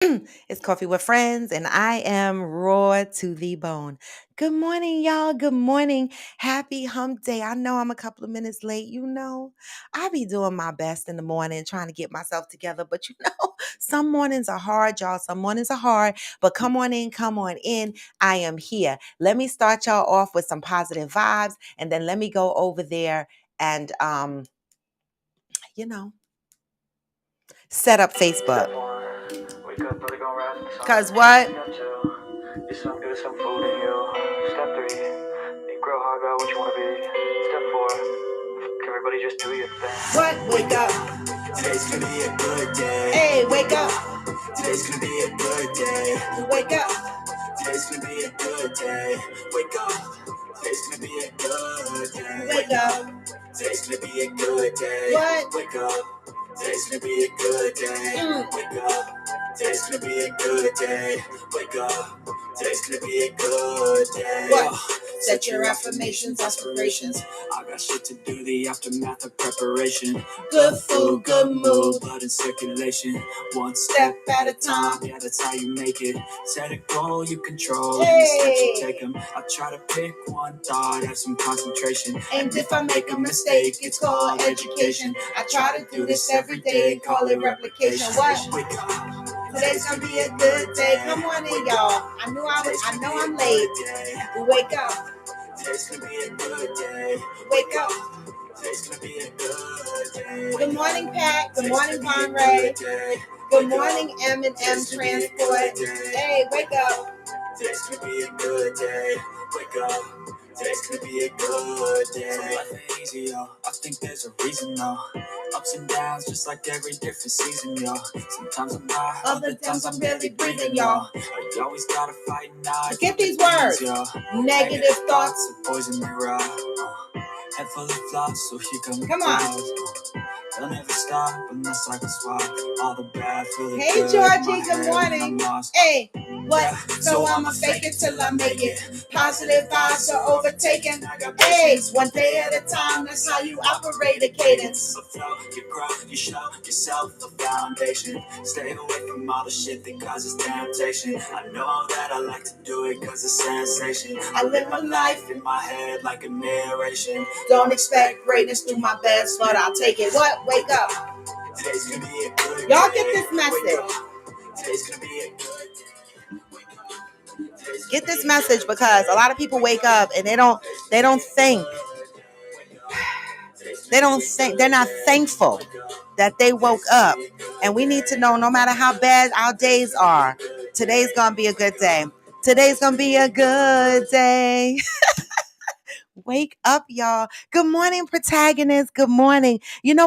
It's Coffee with Friends, and I am raw to the bone. Good morning, y'all. Good morning. Happy hump day. I know I'm a couple of minutes late. I be doing my best in the morning trying to get myself together. But some mornings are hard, y'all. Some mornings are hard. But come on in, come on in. I am here. Let me start y'all off with some positive vibes, and then let me go over there and, you know, set up Facebook. Step one, wake up early, gonna rise with the sun. Cause what? Step two, get some good, some food in you. Step three, think real hard about what you wanna be. Step four, everybody just do your thing. What? Wake up. Today's gonna be a good day. Hey, wake up. Today's gonna be a good day. Wake up. Today's gonna be a good day. Wake up. Today's gonna be a good day. Wake up. Today's gonna be a good day. What? Wake up. Today's gonna be a good day. Wake up. Today's gonna be a good day. Wake up. Today's gonna be a good day. What? Set your affirmations, aspirations. I got shit to do, the aftermath of preparation. Good food, good mood. Blood in circulation. One step at a time, yeah, that's how you make it. Set a goal you control, and the steps you take them. I try to pick one thought, have some concentration. And if I make a mistake, it's called education. I try to do this every day, call it replication. What? Wake up. Today's gonna be a good day. Come on in, y'all. I know I'm late. Wake up. Today's gonna be a good day. Wake up. Today's gonna be a good day. Good morning, Pat. Good morning, Conrad. Good morning, M&M Transport. Hey, wake up. Today's gonna be a good day. Wake up. Today's gonna be a good day. So life ain't easy, yo. I think there's a reason, though. Ups and downs, just like every different season, yo. Sometimes I'm high, Other times I'm barely breathing, y'all. You always gotta fight now. Get these words. Yo. Negative thoughts. are poison me raw. Head full of flaws, so here come the Come on. clouds. They'll never stop unless I can swap all the bad feelings. Hey, Georgie, good morning. Hey, what? So I'ma fake it till I make it. Positive vibes are overtaken. Hey, one day at a time, that's how you operate a cadence. You grow, you show yourself a foundation. Stay away from all the shit that causes temptation. I know that I like to do it cause it's sensation. I live my life in my head like a narration. Don't expect greatness, do my best, but I'll take it. What? Wake up. Today's gonna be a good Y'all day. get this message. Today's gonna be a good day. Get this message because a lot of people wake up and they don't think. They're not thankful that they woke up. And we need to know, no matter how bad our days are, today's gonna be a good day. Today's gonna be a good day. Wake up, y'all. Good morning, protagonist. Good morning.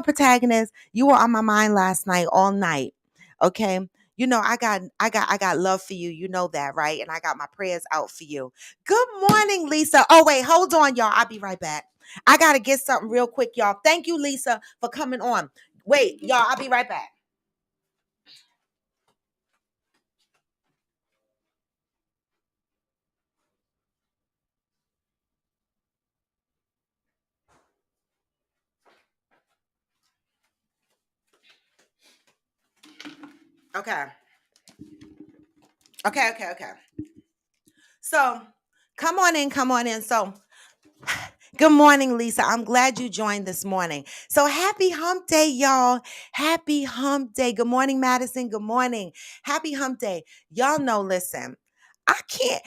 Protagonist, you were on my mind last night, all night. Okay. I got love for you. You know that, right? And I got my prayers out for you. Good morning, Lisa. Oh, wait, hold on, y'all. I'll be right back. I gotta get something real quick, y'all. Thank you, Lisa, for coming on. Wait, y'all, I'll be right back. Okay. Okay. So come on in, come on in. So good morning, Lisa. I'm glad you joined this morning. So happy hump day, y'all. Happy hump day. Good morning, Madison. Good morning. Happy hump day. Y'all know, listen, I can't,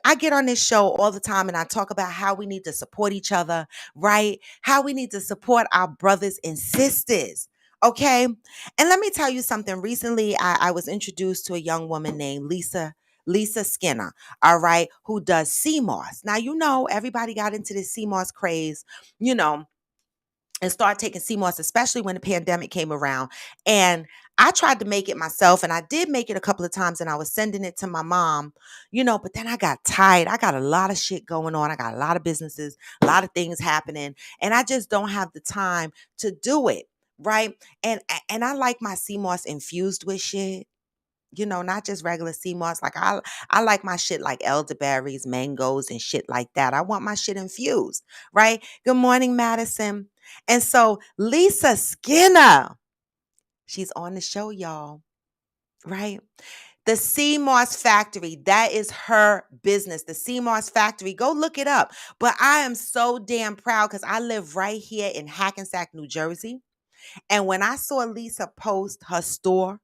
I get on this show all the time and I talk about how we need to support each other, right? How we need to support our brothers and sisters. Okay. And let me tell you something. Recently, I was introduced to a young woman named Lisa Skinner, all right, who does CMOS. Now, everybody got into this CMOS craze, you know, and start taking CMOS, especially when the pandemic came around. And I tried to make it myself, and I did make it a couple of times, and I was sending it to my mom, but then I got tired. I got a lot of shit going on. I got a lot of businesses, a lot of things happening, and I just don't have the time to do it, right? And I like my CMOS infused with shit. Not just regular sea moss. Like I like my shit like elderberries, mangoes, and shit like that. I want my shit infused, right? Good morning, Madison. And so Lisa Skinner, she's on the show, y'all. right? The Sea Moss Factory, that is her business. The Sea Moss Factory, go look it up. But I am so damn proud because I live right here in Hackensack, New Jersey. And when I saw Lisa post her store,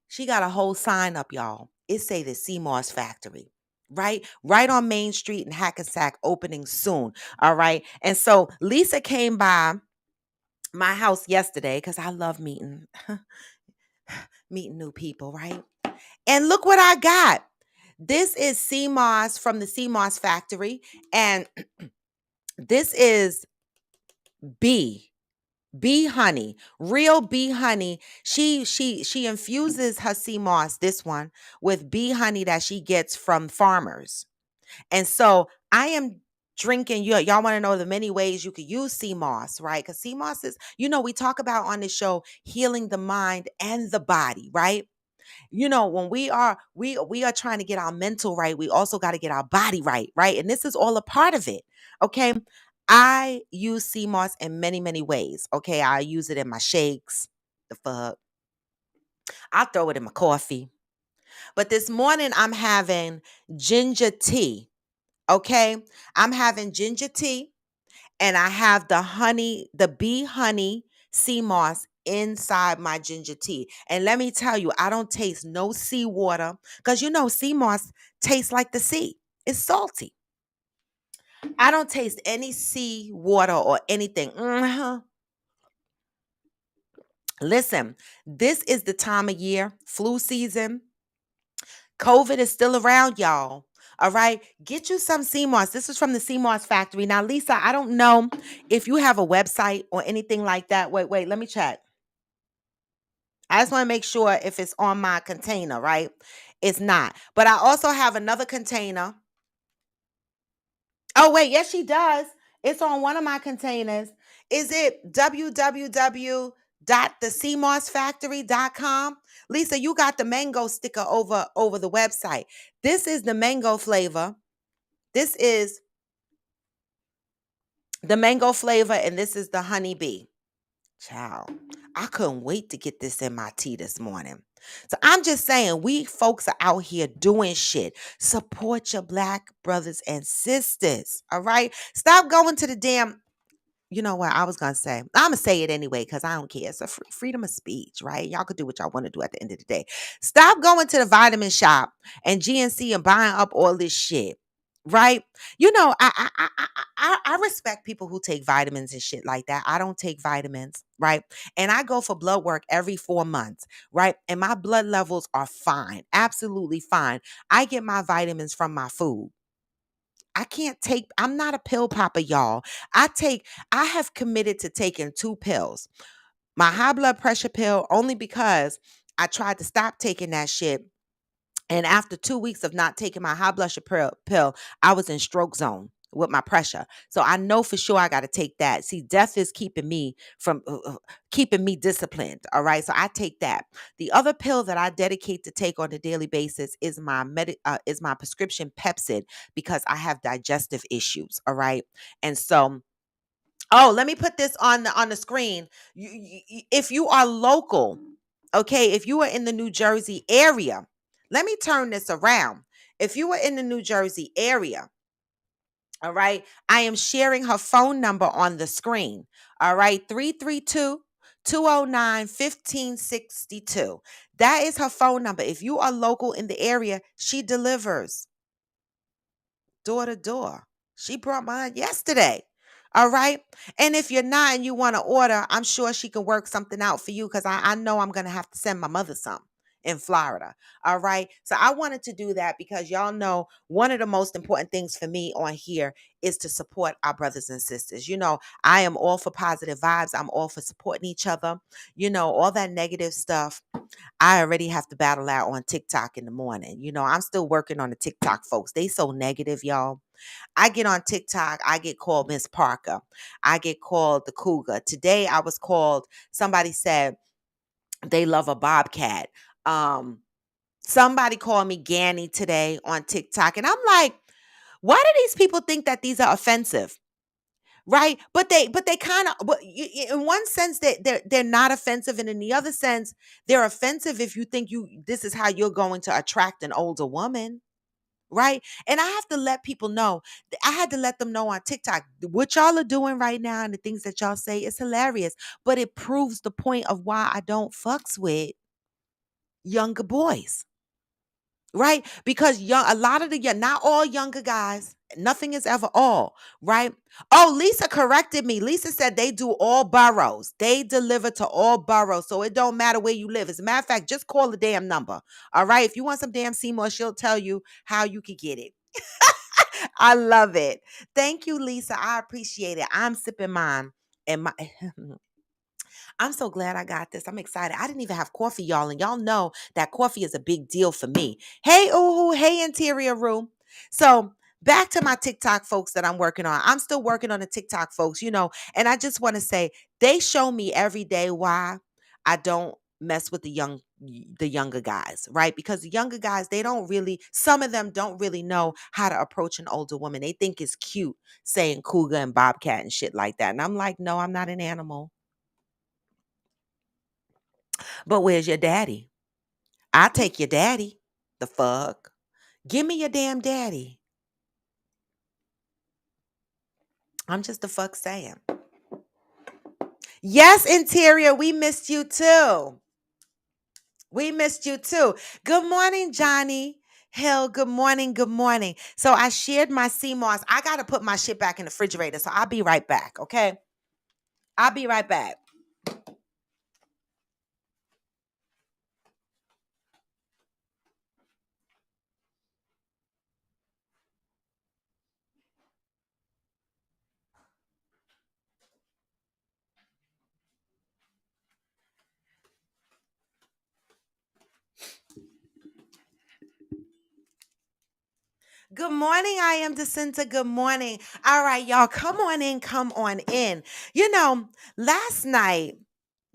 she got a whole sign up, y'all. It say the Sea Moss Factory. Right on Main Street in Hackensack, opening soon. All right. And so Lisa came by my house yesterday because I love meeting new people, right? And look what I got. This is Sea Moss from the Sea Moss Factory. And this is bee. Bee honey, real bee honey. She infuses her sea moss, this one, with bee honey that she gets from farmers. And so I am drinking. Y'all want to know the many ways you could use sea moss, right? Because sea moss is, we talk about on this show healing the mind and the body, right? When we are trying to get our mental right, we also got to get our body right, right? And this is all a part of it. Okay. I use sea moss in many, many ways. Okay. I use it in my shakes. The fuck. I throw it in my coffee. But this morning I'm having ginger tea. Okay. I'm having ginger tea and I have the bee honey sea moss inside my ginger tea. And let me tell you, I don't taste no seawater because sea moss tastes like the sea. It's salty. I don't taste any sea water or anything. Listen, this is the time of year, flu season. COVID is still around, y'all. All right. Get you some sea moss. This is from the Sea Moss Factory. Now, Lisa, I don't know if you have a website or anything like that. Wait, let me check. I just want to make sure if it's on my container, right? It's not. But I also have another container. Oh, wait. Yes, she does. It's on one of my containers. Is it www.theseamossfactory.com? Lisa, you got the mango sticker over the website. This is the mango flavor. This is the mango flavor, and this is the honeybee. Child, I couldn't wait to get this in my tea this morning. So I'm just saying, we folks are out here doing shit. Support your black brothers and sisters. All right. Stop going to the damn. You know what I was gonna say? I'm gonna say it anyway because I don't care. It's a freedom of speech, right? Y'all could do what y'all want to do at the end of the day. Stop going to the vitamin shop and GNC and buying up all this shit, right? I respect people who take vitamins and shit like that. I don't take vitamins, right? And I go for blood work every 4 months, right? And my blood levels are fine, absolutely fine. I get my vitamins from my food. I'm not a pill popper, y'all. I have committed to taking 2 pills. My high blood pressure pill, only because I tried to stop taking that shit. And after 2 weeks of not taking my high blood pressure pill, I was in stroke zone with my pressure. So I know for sure I got to take that. See, death is keeping me disciplined. All right. So I take that. The other pill that I dedicate to take on a daily basis is my prescription Pepcid because I have digestive issues. All right. And so, oh, let me put this on the screen. If you are local, okay, if you are in the New Jersey area, let me turn this around. If you are in the New Jersey area, all right, I am sharing her phone number on the screen. All right, 332-209-1562. That is her phone number. If you are local in the area, she delivers door to door. She brought mine yesterday. All right. And if you're not and you want to order, I'm sure she can work something out for you because I know I'm going to have to send my mother some in Florida. All right. So I wanted to do that because y'all know one of the most important things for me on here is to support our brothers and sisters. I am all for positive vibes. I'm all for supporting each other. All that negative stuff. I already have to battle out on TikTok in the morning. I'm still working on the TikTok folks. They so negative, y'all. I get on TikTok, I get called Miss Parker. I get called the Cougar. Today I was called, somebody said they love a bobcat. Somebody called me Ganny today on TikTok. And I'm like, why do these people think that these are offensive? right? But they kind of, in one sense they're not offensive, and in the other sense they're offensive if you think this is how you're going to attract an older woman. Right. And I have to let people know, I had to let them know on TikTok, what y'all are doing right now and the things that y'all say is hilarious. But it proves the point of why I don't fucks with younger boys. Right? Because a lot of the young, not all younger guys, nothing is ever all, right? Oh, Lisa corrected me. Lisa said they do all boroughs. They deliver to all boroughs. So it don't matter where you live. As a matter of fact, just call the damn number. All right. If you want some damn Seymour, she'll tell you how you can get it. I love it. Thank you, Lisa. I appreciate it. I'm sipping mine. And my I'm so glad I got this. I'm excited. I didn't even have coffee, y'all. And y'all know that coffee is a big deal for me. Hey, Uhu. Hey, Interior Room. So back to my TikTok folks that I'm working on. I'm still working on the TikTok folks, and I just want to say they show me every day why I don't mess with the younger guys, right? Because the younger guys, some of them don't really know how to approach an older woman. They think it's cute saying cougar and bobcat and shit like that. And I'm like, no, I'm not an animal. But where's your daddy? I take your daddy. The fuck? Give me your damn daddy. I'm just the fuck saying. Yes, Interior, we missed you too. We missed you too. Good morning, Johnny Hill. Good morning. Good morning. So I shared my CMOS. I got to put my shit back in the refrigerator. So I'll be right back. Okay. I'll be right back. Good morning. I am Jacinta. Good morning. All right, y'all. Come on in. Come on in. Last night,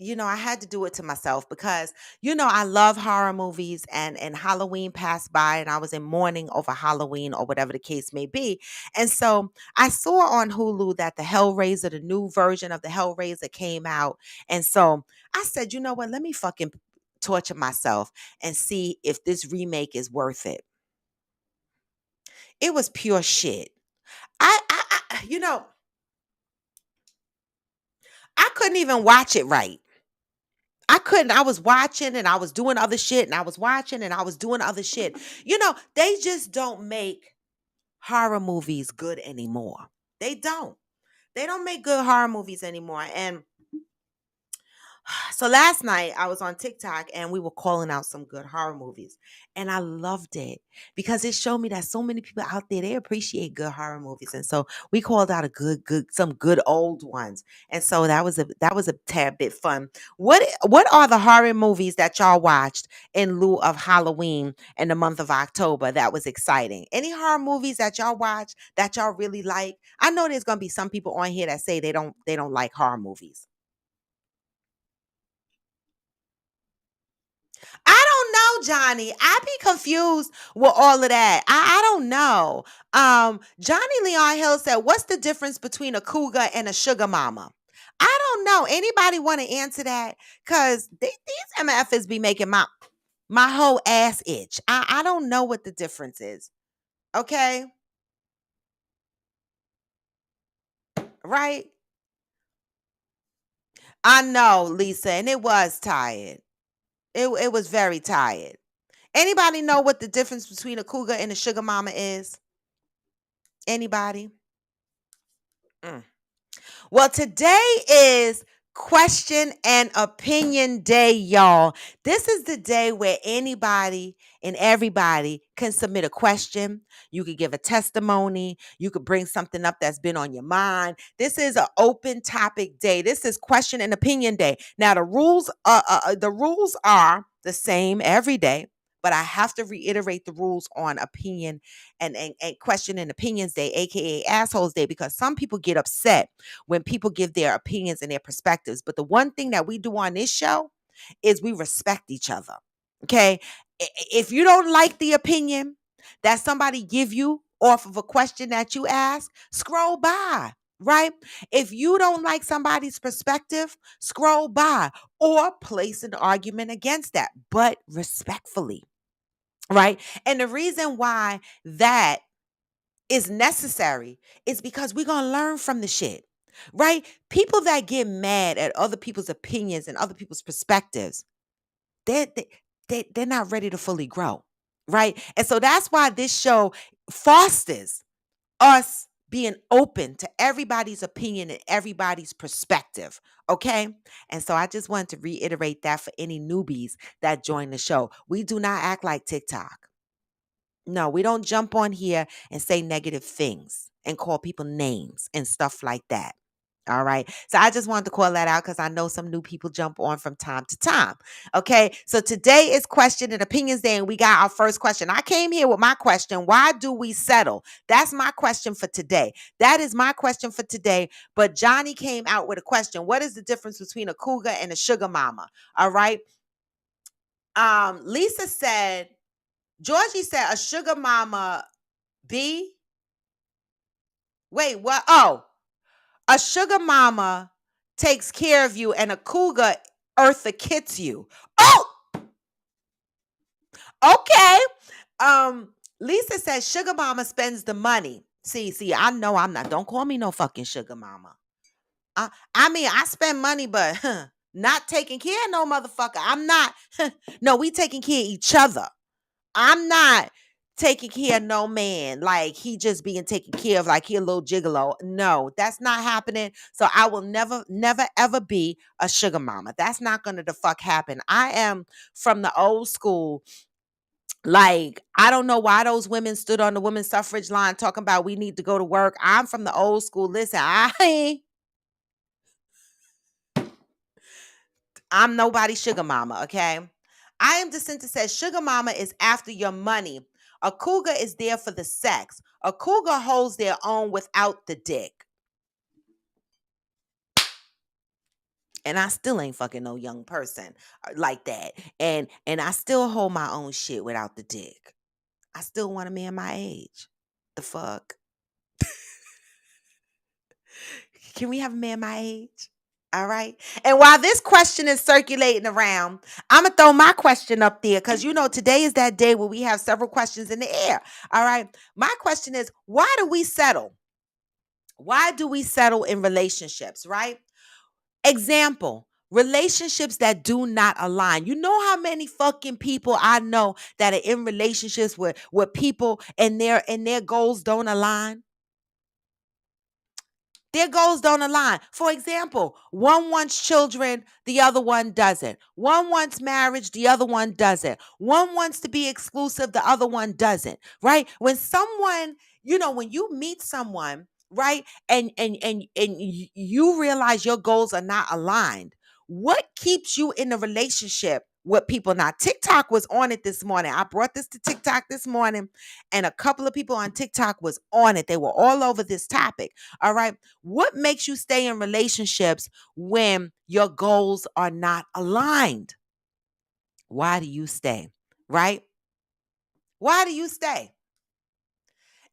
I had to do it to myself because, I love horror movies and Halloween passed by and I was in mourning over Halloween or whatever the case may be. And so I saw on Hulu that the new version of the Hellraiser came out. And so I said, you know what? Let me fucking torture myself and see if this remake is worth it. It was pure shit. I I couldn't even watch it right. I couldn't. I was watching and I was doing other shit and I was watching and I was doing other shit. They just don't make horror movies good anymore. They don't. They don't make good horror movies anymore. And so last night I was on TikTok and we were calling out some good horror movies. And I loved it because it showed me that so many people out there, they appreciate good horror movies. And so we called out some good old ones. And so that was a tad bit fun. What are the horror movies that y'all watched in lieu of Halloween in the month of October that was exciting? Any horror movies that y'all watch that y'all really like? I know there's gonna be some people on here that say they don't like horror movies. I don't know, Johnny. I be confused with all of that. I don't know. Johnny Leon Hill said, "What's the difference between a cougar and a sugar mama?" I don't know. Anybody want to answer that? Cause these MFs be making my whole ass itch. I don't know what the difference is. Okay, right? I know, Lisa, and it was tired. It was very tired. Anybody know what the difference between a cougar and a sugar mama is? Anybody? Mm. Well, today is question and opinion day, y'all. This is the day where anybody and everybody can submit a question. You could give a testimony. You could bring something up that's been on your mind. This is an open topic day. This is question and opinion day. Now, the rules are the same every day. But I have to reiterate the rules on opinion and question and opinions day, aka assholes day, because some people get upset when people give their opinions and their perspectives. But the one thing that we do on this show is we respect each other. Okay. If you don't like the opinion that somebody give you off of a question that you ask, scroll by. right? If you don't like somebody's perspective, scroll by or place an argument against that, but respectfully, right? And the reason why that is necessary is because we're going to learn from the shit, right? People that get mad at other people's opinions and other people's perspectives, they're, they're not ready to fully grow, right? And so that's why this show fosters us being open to everybody's opinion and everybody's perspective. Okay. And so I just wanted to reiterate that for any newbies that join the show. We do not act like TikTok. No, we don't jump on here and say negative things and call people names and stuff like that. All right. So I just wanted to call that out because I know some new people jump on from time to time. Okay. So today is question and opinions day, and we got our first question. I came here with my question. Why do we settle? That's my question for today. That is my question for today. But Johnny came out with a question. What is the difference between a cougar and a sugar mama? All right. Lisa said, Georgie said a sugar mama B. Wait, what? Oh, a sugar mama takes care of you and a cougar Eartha kits you. Oh, okay. Lisa says sugar mama spends the money. See, I know I'm not. Don't call me no fucking sugar mama. I mean, I spend money, but not taking care of no motherfucker. I'm not. No, we taking care of each other. I'm not taking care of no man like he just being taken care of like he a little gigolo. No, that's not happening. So I will never ever be a sugar mama. That's not gonna the fuck happen. I am from the old school. Like, I don't know why those women stood on the women's suffrage line talking about we need to go to work. I'm from the old school. Listen, I'm nobody's sugar mama, okay? I am Jacinta says sugar mama is after your money. A cougar is there for the sex. A cougar holds their own without the dick. And I still ain't fucking no young person like that. And I still hold my own shit without the dick. I still want a man my age. The fuck? Can we have a man my age? All right. And while this question is circulating around, I'm going to throw my question up there because, today is that day where we have several questions in the air. All right. My question is, why do we settle? Why do we settle in relationships, right? Example, relationships that do not align. You know how many fucking people I know that are in relationships with people and their goals don't align? Their goals don't align. For example, one wants children, the other one doesn't. One wants marriage, the other one doesn't. One wants to be exclusive, the other one doesn't. Right? When someone, when you meet someone, right, and you realize your goals are not aligned, what keeps you in a relationship with people? Now, TikTok was on it this morning. I brought this to TikTok this morning, and a couple of people on TikTok was on it. They were all over this topic. All right. What makes you stay in relationships when your goals are not aligned? Why do you stay? Right? Why do you stay?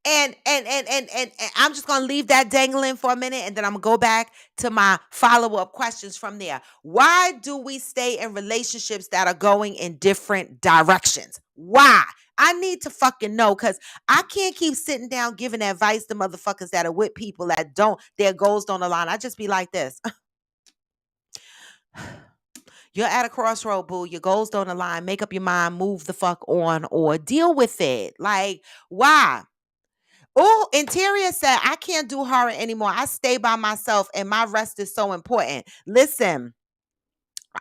And I'm just gonna leave that dangling for a minute, and then I'm gonna go back to my follow-up questions from there. Why do we stay in relationships that are going in different directions? Why? I need to fucking know because I can't keep sitting down giving advice to motherfuckers that are with people that their goals don't align. I just be like this. You're at a crossroad, boo. Your goals don't align. Make up your mind, move the fuck on, or deal with it. Like, why? Oh, Interior said, I can't do horror anymore. I stay by myself and my rest is so important. Listen,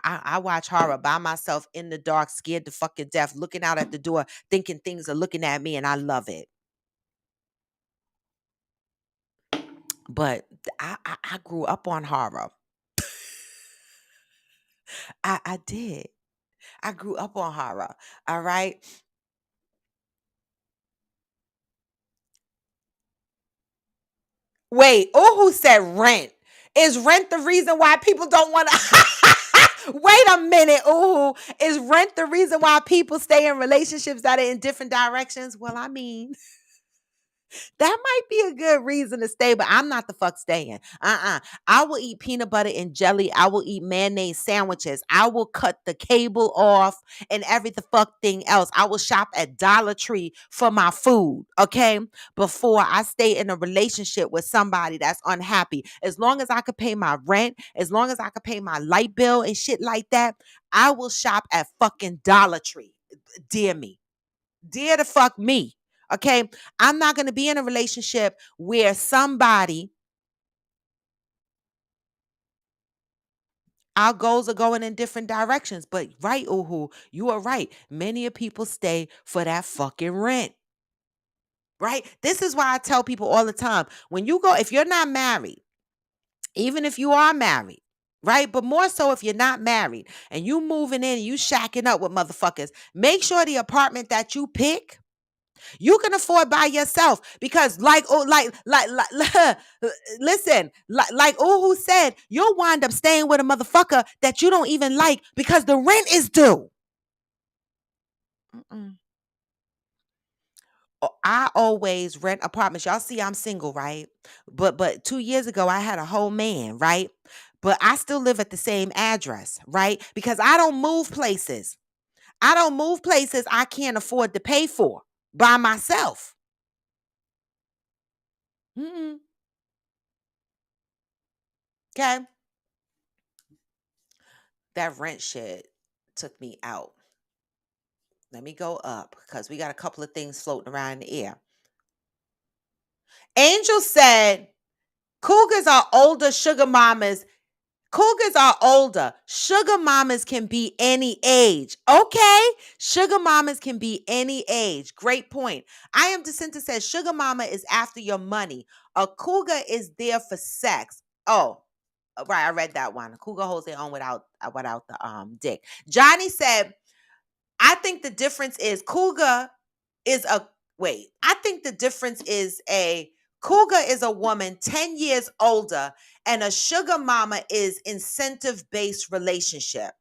I watch horror by myself in the dark, scared to fucking death, looking out at the door, thinking things are looking at me, and I love it. But I grew up on horror. I did. I grew up on horror. All right. Wait, who said rent? Is rent the reason why people don't want to? Wait a minute. Is rent the reason why people stay in relationships that are in different directions? Well, I mean, That might be a good reason to stay, but I'm not the fuck staying. I will eat peanut butter and jelly. I will eat mayonnaise sandwiches. I will cut the cable off and every the fuck thing else. I will shop at Dollar Tree for my food, okay? Before I stay in a relationship with somebody that's unhappy. As long as I could pay my rent, as long as I could pay my light bill and shit like that, I will shop at fucking Dollar Tree. Dear me. Dear the fuck me. Okay. I'm not going to be in a relationship where somebody, our goals are going in different directions. But right, Uhu, you are right. Many of people stay for that fucking rent. Right? This is why I tell people all the time when you go, if you're not married, even if you are married, right? But more so if you're not married and you moving in and you shacking up with motherfuckers, make sure the apartment that you pick you can afford by yourself because listen, like Uhu said, you'll wind up staying with a motherfucker that you don't even like because the rent is due. Mm-mm. I always rent apartments. Y'all see I'm single, right? But 2 years ago I had a whole man, right? But I still live at the same address, right? Because I don't move places. I don't move places I can't afford to pay for by myself. Mm-mm. Okay. That rent shit took me out. Let me go up because we got a couple of things floating around in the air. Angel said cougars are older sugar mamas. Cougars are older. Sugar mamas can be any age. Okay? Sugar mamas can be any age. Great point. I am Jacinta says sugar mama is after your money. A cougar is there for sex. Oh, right. I read that one. A cougar holds their own without the dick. Johnny said I think the difference is cougar is a wait. I think the difference is a cougar is a woman 10 years older and a sugar mama is incentive based relationship.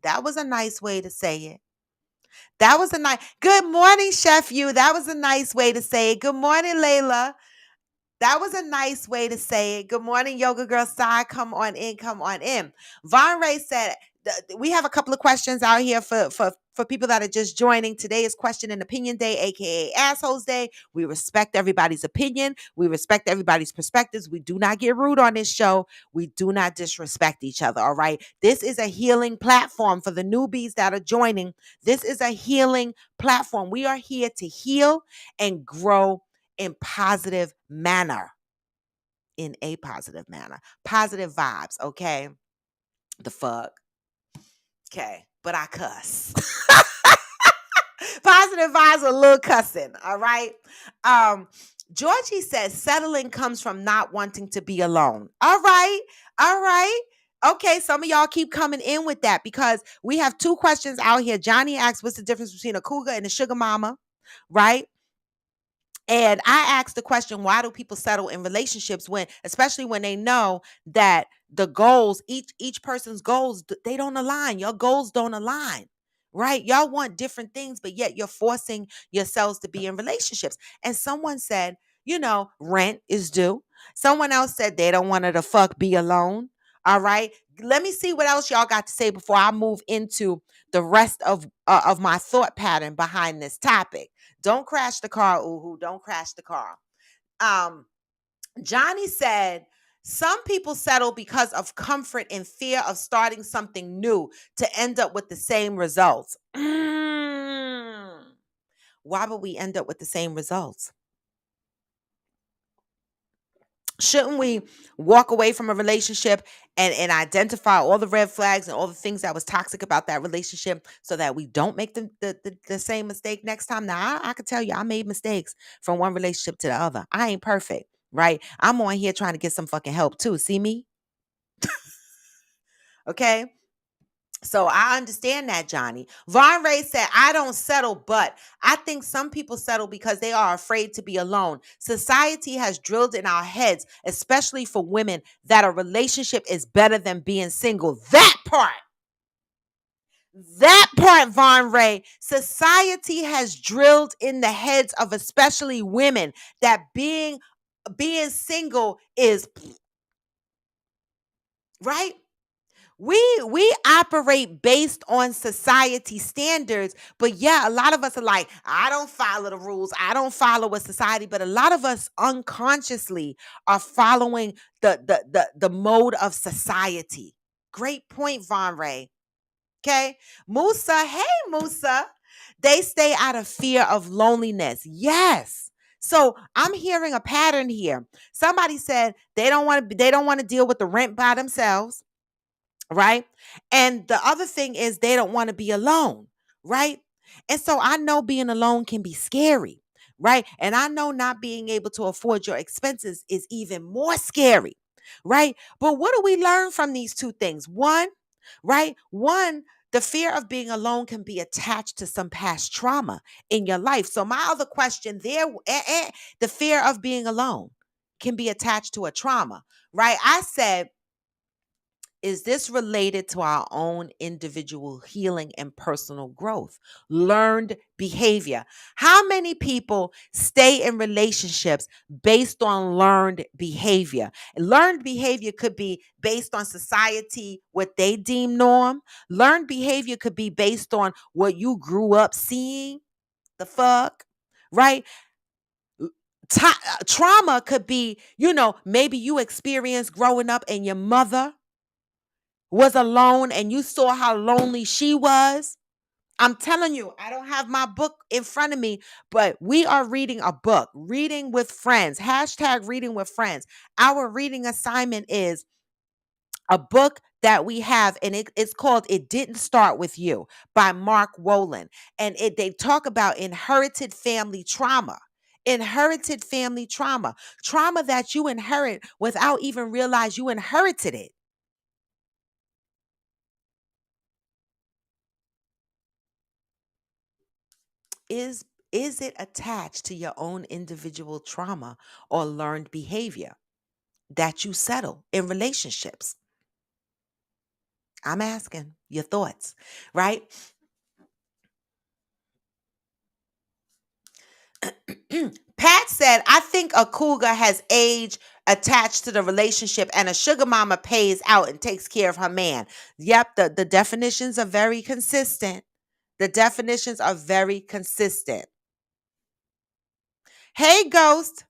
That was a nice way to say it. That was a nice good morning, Chef You. That was a nice way to say it. Good morning, Layla. That was a nice way to say it. Good morning, Yoga Girl Side. Come on in, come on in. Von Ray said, we have a couple of questions out here for people that are just joining. Today is Question and Opinion Day, aka Assholes Day. We respect everybody's opinion. We respect everybody's perspectives. We do not get rude on this show. We do not disrespect each other. All right. This is a healing platform for the newbies that are joining. This is a healing platform. We are here to heal and grow in positive manner. In a positive manner. Positive vibes, okay? The fuck. Okay. But I cuss. Positive vibes, a little cussing, all right? Georgie says settling comes from not wanting to be alone. All right. All right. Okay, some of y'all keep coming in with that because we have two questions out here. Johnny asks, what's the difference between a cougar and a sugar mama? Right? And I asked the question, why do people settle in relationships when, especially when they know that the goals, each person's goals, they don't align. Your goals don't align. Right? Y'all want different things, but yet you're forcing yourselves to be in relationships. And someone said, rent is due. Someone else said they don't want her to fuck be alone. All right. Let me see what else y'all got to say before I move into the rest of my thought pattern behind this topic. Don't crash the car, Uhu. Don't crash the car. Johnny said, some people settle because of comfort and fear of starting something new to end up with the same results. Why would we end up with the same results? Shouldn't we walk away from a relationship and identify all the red flags and all the things that was toxic about that relationship so that we don't make the same mistake next time? Now, I can tell you, I made mistakes from one relationship to the other. I ain't perfect, right? I'm on here trying to get some fucking help too. See me? Okay? So I understand that, Johnny. Von Ray said, I don't settle, but I think some people settle because they are afraid to be alone. Society has drilled in our heads, especially for women, that a relationship is better than being single. That part. That part, Von Ray, society has drilled in the heads of especially women that being single is right. We operate based on society standards, but yeah, a lot of us are like, I don't follow the rules. I don't follow what society, but a lot of us unconsciously are following the mode of society. Great point, Von Ray. Okay. Musa, hey Musa. They stay out of fear of loneliness. Yes. So I'm hearing a pattern here. Somebody said they don't want to deal with the rent by themselves, right? And the other thing is they don't want to be alone, right? And so I know being alone can be scary, right? And I know not being able to afford your expenses is even more scary, right? But what do we learn from these two things? One, right? One, the fear of being alone can be attached to some past trauma in your life. So my other question there, the fear of being alone can be attached to a trauma, right? I said, is this related to our own individual healing and personal growth? Learned behavior. How many people stay in relationships based on learned behavior? Learned behavior could be based on society, what they deem norm. Learned behavior could be based on what you grew up seeing. The fuck? Right? Trauma could be, maybe you experienced growing up and your mother was alone and you saw how lonely she was. I'm telling you, I don't have my book in front of me, but we are reading a book, reading with friends, hashtag reading with friends. Our reading assignment is a book that we have, and it's called It Didn't Start With You by Mark Wolin. And they talk about inherited family trauma. Inherited family trauma, trauma that you inherit without even realize you inherited it. is is it attached to your own individual trauma or learned behavior that you settle in relationships? I'm asking your thoughts, right? Pat said, I think a cougar has age attached to the relationship and a sugar mama pays out and takes care of her man. Yep, the definitions are very consistent. The definitions are very consistent. Hey, Ghost.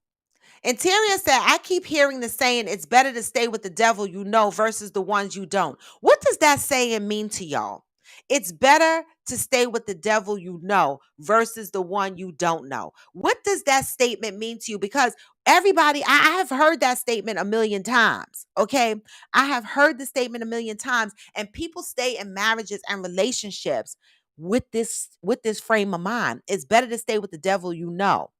Interior said, I keep hearing the saying, it's better to stay with the devil you know versus the ones you don't. What does that saying mean to y'all? It's better to stay with the devil you know versus the one you don't know. What does that statement mean to you? Because everybody, I have heard that statement a million times. Okay. I have heard the statement a million times, and people stay in marriages and relationships with this frame of mind. It's better to stay with the devil you know,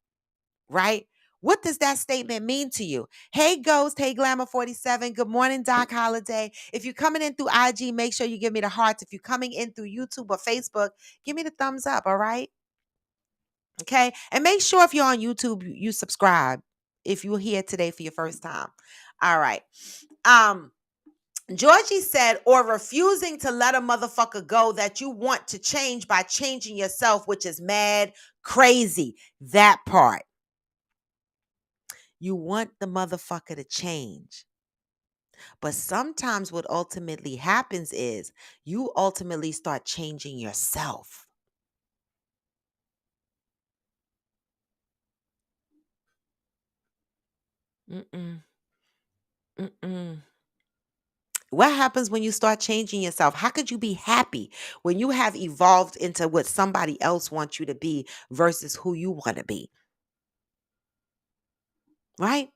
right? What does that statement mean to you? Hey, Ghost. Hey, Glamour47. Good morning, Doc Holiday. If you're coming in through IG, make sure you give me the hearts. If you're coming in through YouTube or Facebook, give me the thumbs up, all right? Okay. And make sure if you're on YouTube, you subscribe if you're here today for your first time. All right. Um, Georgie said, or refusing to let a motherfucker go that you want to change by changing yourself, which is mad crazy. That part. You want the motherfucker to change. But sometimes what ultimately happens is you ultimately start changing yourself. Mm-mm. Mm-mm. What happens when you start changing yourself? How could you be happy when you have evolved into what somebody else wants you to be versus who you want to be? Right?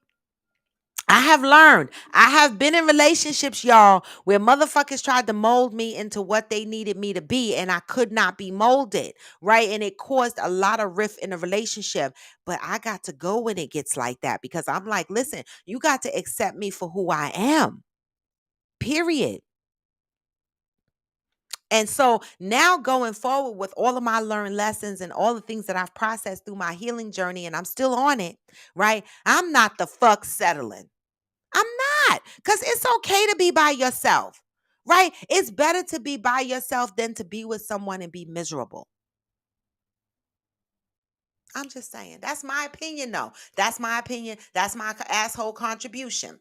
I have learned. I have been in relationships, y'all, where motherfuckers tried to mold me into what they needed me to be, and I could not be molded, right? And it caused a lot of rift in the relationship. But I got to go when it gets like that because I'm like, listen, you got to accept me for who I am, period. And so now going forward with all of my learned lessons and all the things that I've processed through my healing journey, and I'm still on it, right? I'm not the fuck settling. I'm not, because it's okay to be by yourself. right? It's better to be by yourself than to be with someone and be miserable. I'm just saying. That's my opinion, though. That's my opinion. That's my asshole contribution.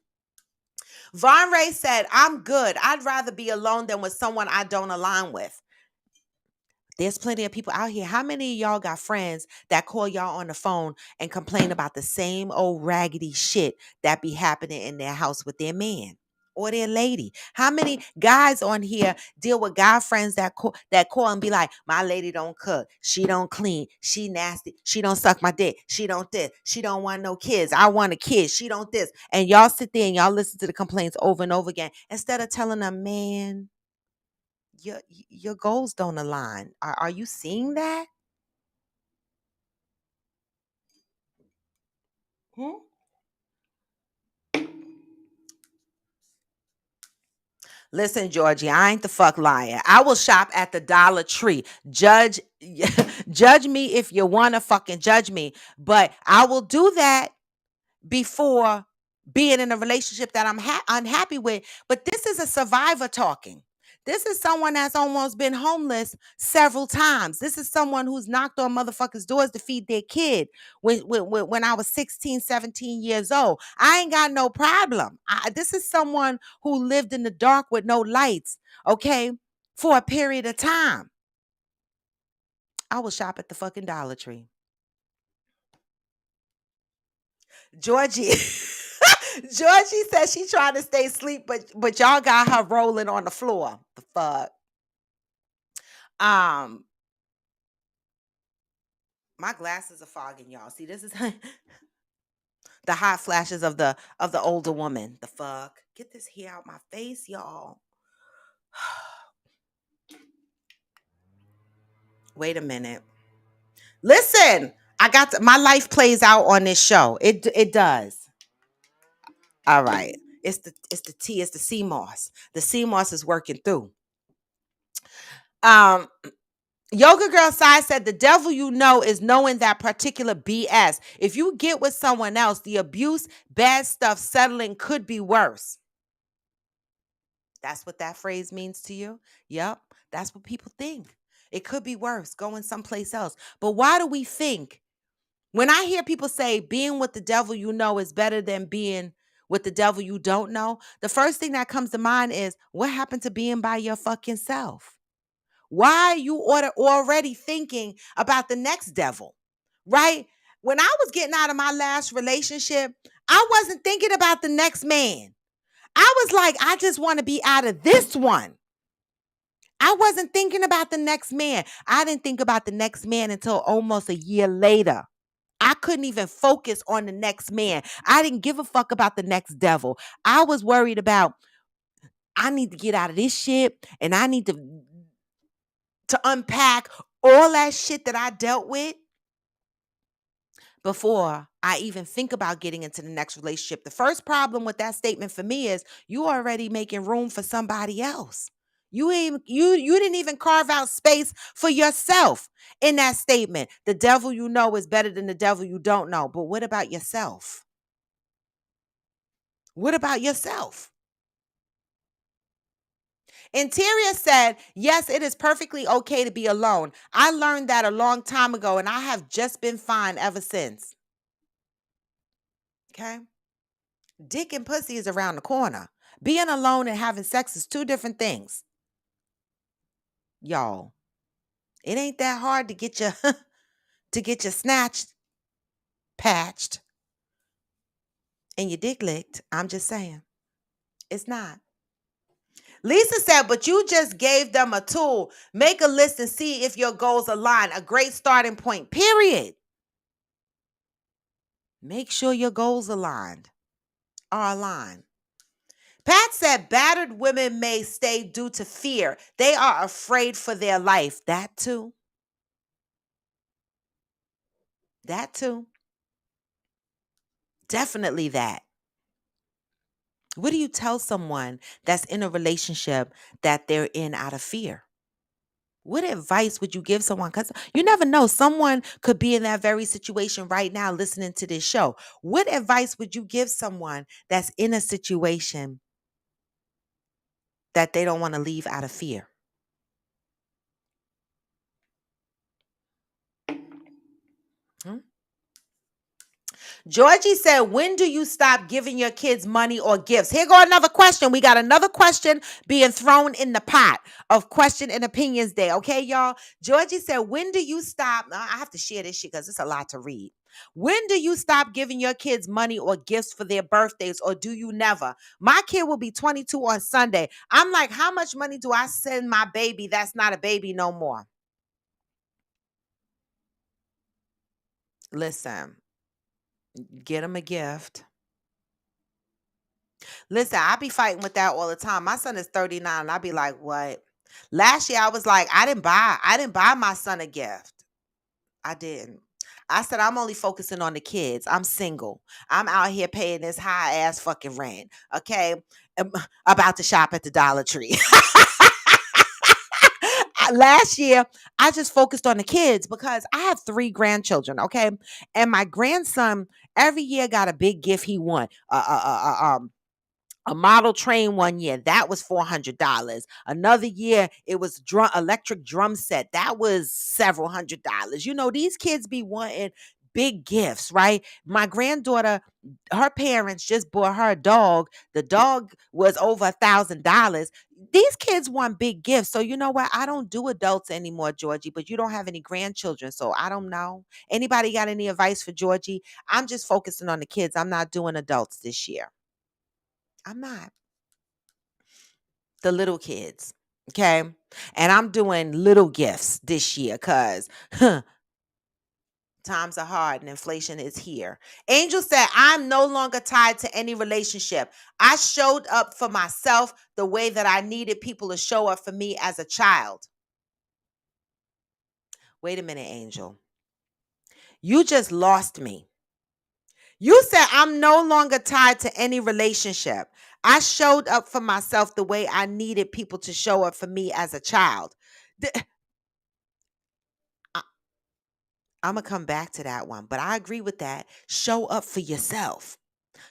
Von Ray said, I'm good. I'd rather be alone than with someone I don't align with. There's plenty of people out here. How many of y'all got friends that call y'all on the phone and complain about the same old raggedy shit that be happening in their house with their man or their lady? How many guys on here deal with guy friends that call and be like, my lady don't cook, she don't clean, she nasty, she don't suck my dick, she don't this, she don't want no kids, I want a kid, she don't this. And y'all sit there and y'all listen to the complaints over and over again instead of telling them, man, your goals don't align. Are you seeing that? Hmm? Listen, Georgie, I ain't the fuck lying. I will shop at the Dollar Tree. Judge, judge me if you wanna fucking judge me, but I will do that before being in a relationship that I'm unhappy with. But this is a survivor talking. This is someone that's almost been homeless several times. This is someone who's knocked on motherfuckers' doors to feed their kid when I was 16, 17 years old. I ain't got no problem. This is someone who lived in the dark with no lights, okay, for a period of time. I will shop at the fucking Dollar Tree. Georgie. Georgie says she trying to stay asleep, but y'all got her rolling on the floor. The fuck. Um, my glasses are fogging, y'all. See, this is the hot flashes of the older woman. The fuck. Get this hair out my face, y'all. Wait a minute. Listen, my life plays out on this show. It does. All right. It's the T, it's the CMOS. The CMOS is working through. Um, Yoga Girl Side said the devil you know is knowing that particular BS. If you get with someone else, the abuse, bad stuff, settling could be worse. That's what that phrase means to you? Yep. That's what people think. It could be worse going someplace else. But why do we think? When I hear people say being with the devil you know is better than being with the devil you don't know, the first thing that comes to mind is what happened to being by your fucking self? Why are you already thinking about the next devil? Right? When I was getting out of my last relationship, I wasn't thinking about the next man. I was like, I just want to be out of this one. I wasn't thinking about the next man. I didn't think about the next man until almost a year later. I couldn't even focus on the next man. I didn't give a fuck about the next devil. I was worried about I need to get out of this shit and I need to unpack all that shit that I dealt with before I even think about getting into the next relationship. The first problem with that statement for me is you already making room for somebody else. You didn't even carve out space for yourself in that statement. The devil you know is better than the devil you don't know. But what about yourself? What about yourself? Interior said, yes, it is perfectly okay to be alone. I learned that a long time ago and I have just been fine ever since. Okay? Dick and pussy is around the corner. Being alone and having sex is two different things. Y'all, it ain't that hard to get your to get your snatched, patched, and your dick licked. I'm just saying. It's not. Lisa said, but you just gave them a tool. Make a list and see if your goals align. A great starting point, period. Make sure your goals are aligned. Pat said battered women may stay due to fear. They are afraid for their life. That too. That too. Definitely that. What do you tell someone that's in a relationship that they're in out of fear? What advice would you give someone? Because you never know. Someone could be in that very situation right now listening to this show. What advice would you give someone that's in a situation that they don't want to leave out of fear. Hmm? Georgie said, when do you stop giving your kids money or gifts? Here go another question. We got another question being thrown in the pot of question and opinions day. Okay, y'all? Georgie said, when do you stop? I have to share this shit because it's a lot to read. When do you stop giving your kids money or gifts for their birthdays, or do you never? My kid will be 22 on Sunday. I'm like, how much money do I send my baby that's not a baby no more? Listen, get him a gift. Listen, I be fighting with that all the time. My son is 39 and I be like, what? Last year I was like, I didn't buy my son a gift. I didn't. I said I'm only focusing on the kids. I'm single. I'm out here paying this high ass fucking rent. Okay. About to shop at the Dollar Tree. Last year, I just focused on the kids because I have 3 grandchildren, okay? And my grandson every year got a big gift he won. A model train one year that was $400. Another year it was electric drum set that was several $100s. These kids be wanting big gifts, right? My granddaughter, her parents just bought her a dog. The dog was over $1,000. These kids want big gifts. So you know what? I don't do adults anymore, Georgie, but you don't have any grandchildren. So I don't know. Anybody got any advice for Georgie? I'm just focusing on the kids. I'm not doing adults this year. I'm not. The little kids. Okay. And I'm doing little gifts this year because times are hard and inflation is here. Angel said, I'm no longer tied to any relationship. I showed up for myself the way that I needed people to show up for me as a child. Wait a minute, Angel. You just lost me. You said, I'm no longer tied to any relationship. I showed up for myself the way I needed people to show up for me as a child. I'm going to come back to that one, but I agree with that. Show up for yourself.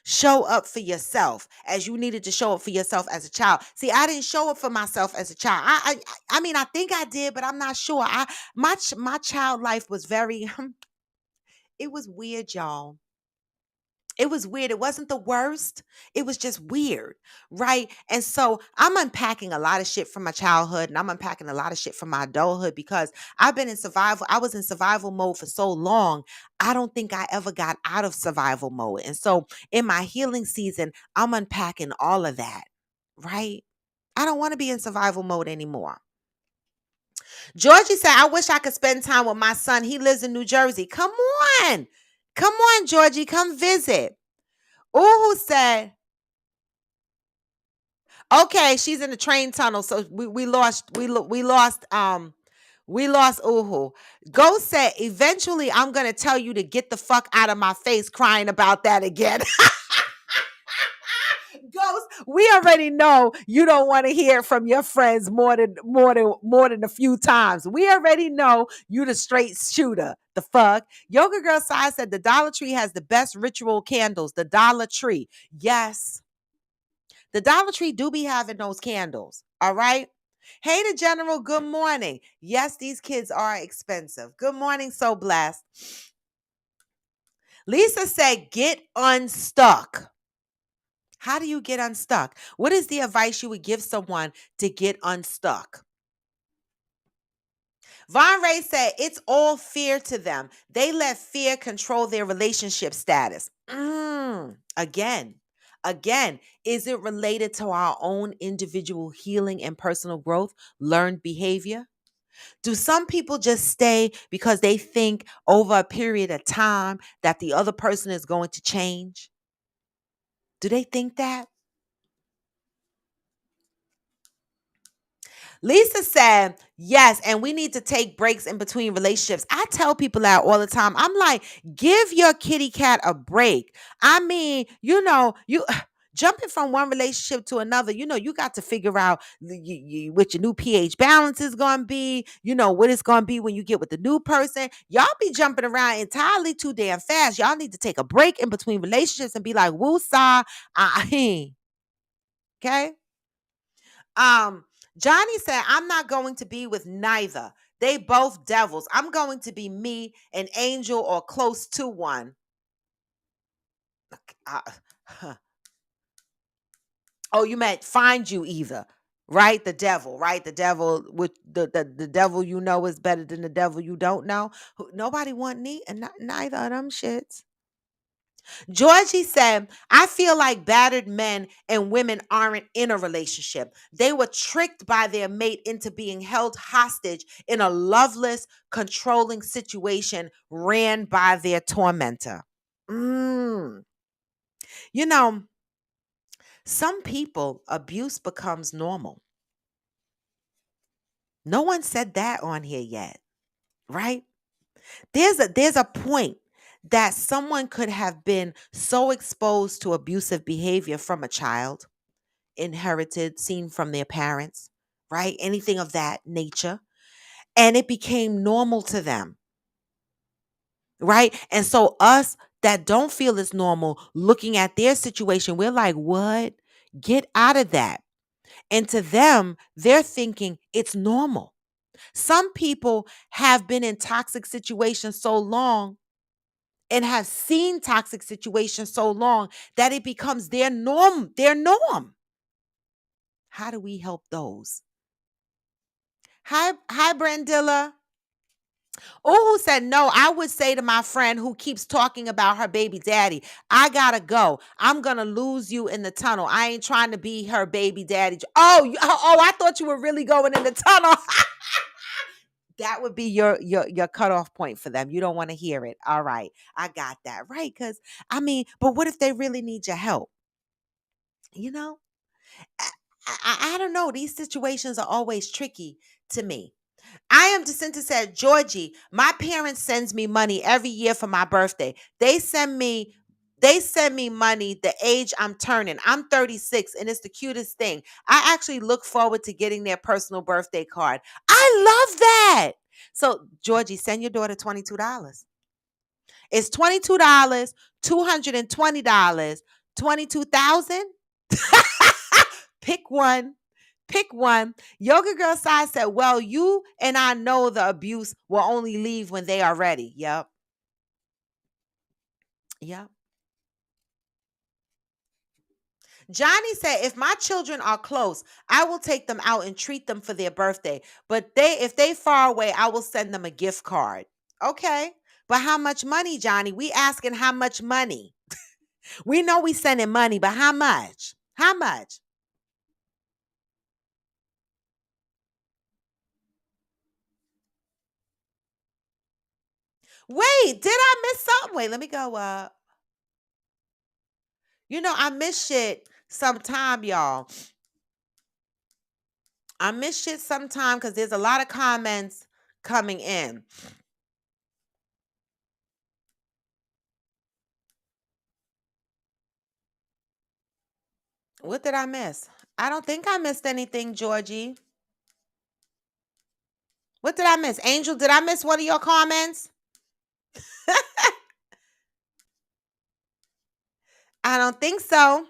Show up for yourself as you needed to show up for yourself as a child. See, I didn't show up for myself as a child. I mean, I think I did, but I'm not sure. My child life was very it was weird, y'all. It was weird. It wasn't the worst. It was just weird, right? And so I'm unpacking a lot of shit from my childhood and I'm unpacking a lot of shit from my adulthood because I've been in survival. I was in survival mode for so long. I don't think I ever got out of survival mode. And so in my healing season, I'm unpacking all of that, right? I don't want to be in survival mode anymore. Georgie said, I wish I could spend time with my son. He lives in New Jersey. Come on. Come on, Georgie. Come visit. Uhu said, okay, she's in the train tunnel, so we lost Uhu. Ghost said, eventually I'm gonna tell you to get the fuck out of my face crying about that again. Ghost, we already know you don't want to hear from your friends more than a few times. We already know you the straight shooter. The fuck? Yoga Girl Side said the Dollar Tree has the best ritual candles. The Dollar Tree. Yes. The Dollar Tree do be having those candles. All right. Hey, the General. Good morning. Yes, these kids are expensive. Good morning. So blessed. Lisa said, get unstuck. How do you get unstuck? What is the advice you would give someone to get unstuck? Von Ray said, it's all fear to them. They let fear control their relationship status. Again, is it related to our own individual healing and personal growth, learned behavior? Do some people just stay because they think over a period of time that the other person is going to change? Do they think that? Lisa said, yes, and we need to take breaks in between relationships. I tell people that all the time. I'm like, give your kitty cat a break. I mean, you jumping from one relationship to another, you got to figure out what your new pH balance is going to be, what it's going to be when you get with the new person. Y'all be jumping around entirely too damn fast. Y'all need to take a break in between relationships and be like, woo-saw, okay? Um, Johnny said, I'm not going to be with neither. They both devils. I'm going to be me, an angel, or close to one. Uh, oh, you meant find you either. Right? The devil, right? The devil with the devil you know is better than the devil you don't know. Nobody want neither of them shits. Georgie said, I feel like battered men and women aren't in a relationship. They were tricked by their mate into being held hostage in a loveless, controlling situation ran by their tormentor. Mm. You know, some people, abuse becomes normal. No one said that on here yet, right? There's a point that someone could have been so exposed to abusive behavior from a child, inherited, seen from their parents, right? Anything of that nature. And it became normal to them, right? And so, us that don't feel it's normal, looking at their situation, we're like, what? Get out of that. And to them, they're thinking it's normal. Some people have been in toxic situations so long and have seen toxic situations so long that it becomes their norm. How do we help those? Hi, Brandilla. Oh, who said no? I would say to my friend who keeps talking about her baby daddy, I gotta go. I'm gonna lose you in the tunnel. I ain't trying to be her baby daddy. Oh, I thought you were really going in the tunnel. That would be your cutoff point for them. You don't want to hear it. All right, I got that right. Because I mean, but what if they really need your help? You know, I, I don't know. These situations are always tricky to me. I am Jacinta said, Georgie, my parents sends me money every year for my birthday. They send me money the age I'm turning. I'm 36 and it's the cutest thing. I actually look forward to getting their personal birthday card. I love that. So, Georgie, send your daughter $22. It's $22, $220, 22,000. Pick one. Pick one. Yoga Girl Side said, well, you and I know the abuse will only leave when they are ready. Yep. Yep. Johnny said, if my children are close, I will take them out and treat them for their birthday. But if they far away, I will send them a gift card. Okay. But how much money, Johnny? We asking how much money? We know we sending money, but how much? How much? Wait, did I miss something? Wait, let me go up. I miss shit sometime, y'all. I miss shit sometime because there's a lot of comments coming in. What did I miss? I don't think I missed anything, Georgie. What did I miss? Angel, did I miss one of your comments? I don't think so.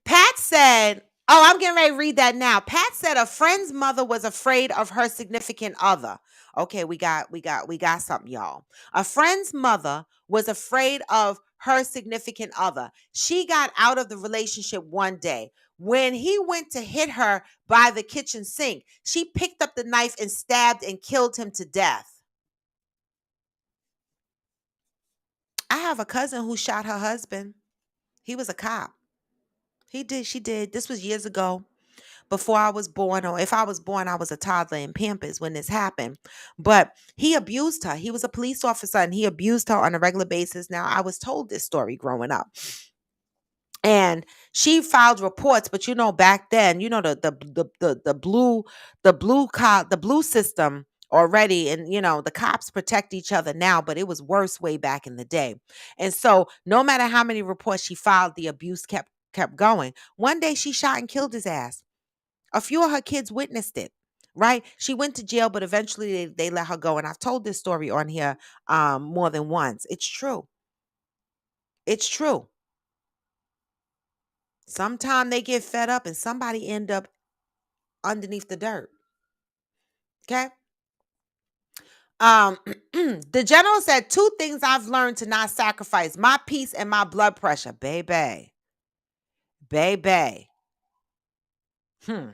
Pat said, oh, I'm getting ready to read that now. Pat said a friend's mother was afraid of her significant other. Okay, we got something, y'all. A friend's mother was afraid of her significant other. She got out of the relationship one day. When he went to hit her by the kitchen sink, she picked up the knife and stabbed and killed him to death. I have a cousin who shot her husband. He was a cop. He did, she did. This was years ago, before I was born, or if I was born, I was a toddler in Pampers when this happened. But he abused her. He was a police officer and he abused her on a regular basis. Now, I was told this story growing up. And she filed reports, but back then, the blue system already, and the cops protect each other now, but it was worse way back in the day. And so no matter how many reports she filed, the abuse kept going. One day she shot and killed his ass. A few of her kids witnessed it, right? She went to jail, but eventually they let her go. And I've told this story on here more than once. It's true. It's true. Sometime they get fed up and somebody end up underneath the dirt. Okay. Um, the general said two things I've learned to not sacrifice: my peace and my blood pressure. Baby, baby. Hmm.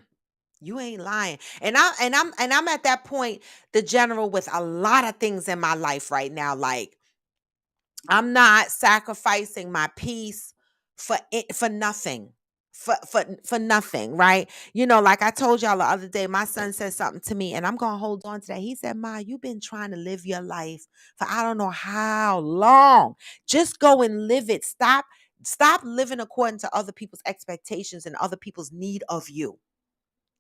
You ain't lying. And I'm at that point, the general, with a lot of things in my life right now. Like, I'm not sacrificing my peace for it, for nothing. For nothing, right? Like I told y'all the other day, my son said something to me, and I'm gonna hold on to that. He said, "Ma, you've been trying to live your life for I don't know how long. Just go and live it. Stop living according to other people's expectations and other people's need of you.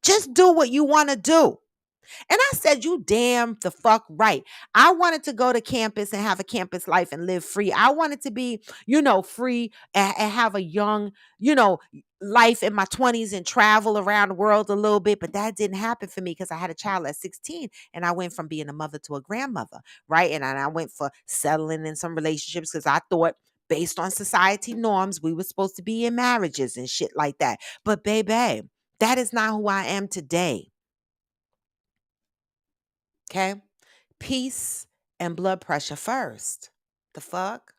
Just do what you want to do." And I said, "You damn the fuck right." I wanted to go to campus and have a campus life and live free. I wanted to be, free and have a young, life in my 20s and travel around the world a little bit. But that didn't happen for me because I had a child at 16 and I went from being a mother to a grandmother, right? And I went for settling in some relationships because I thought, based on society norms, we were supposed to be in marriages and shit like that. But baby, that is not who I am today. Okay. Peace and blood pressure first. The fuck?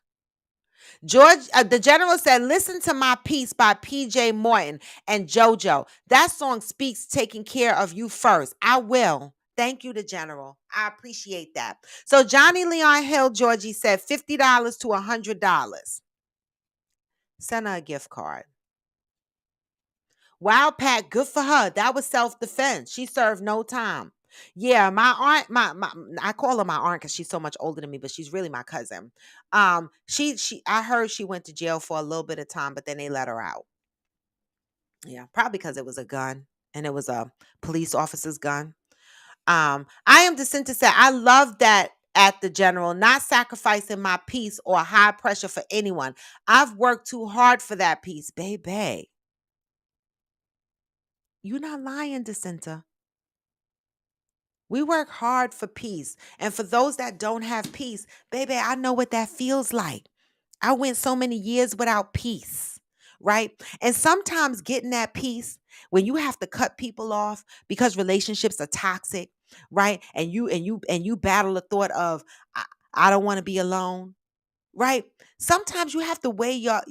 The general said, "Listen to My Peace" by PJ Morton and JoJo. That song speaks taking care of you first. I will. Thank you, the general. I appreciate that. So Johnny Leon Hill, Georgie, said $50 to $100. Send her a gift card. Wow, Pat, good for her. That was self-defense. She served no time. Yeah, my aunt, my I call her my aunt because she's so much older than me, but she's really my cousin. She I heard she went to jail for a little bit of time, but then they let her out. Yeah, probably because it was a gun and it was a police officer's gun. I am Jacinta said, "I love that at the general, not sacrificing my peace or high pressure for anyone. I've worked too hard for that peace, baby." You not lying, Jacinta. We work hard for peace. And for those that don't have peace, baby, I know what that feels like. I went so many years without peace, right? And sometimes getting that peace when you have to cut people off because relationships are toxic, right? And you battle the thought of I, I don't want to be alone, right? Sometimes you have to weigh your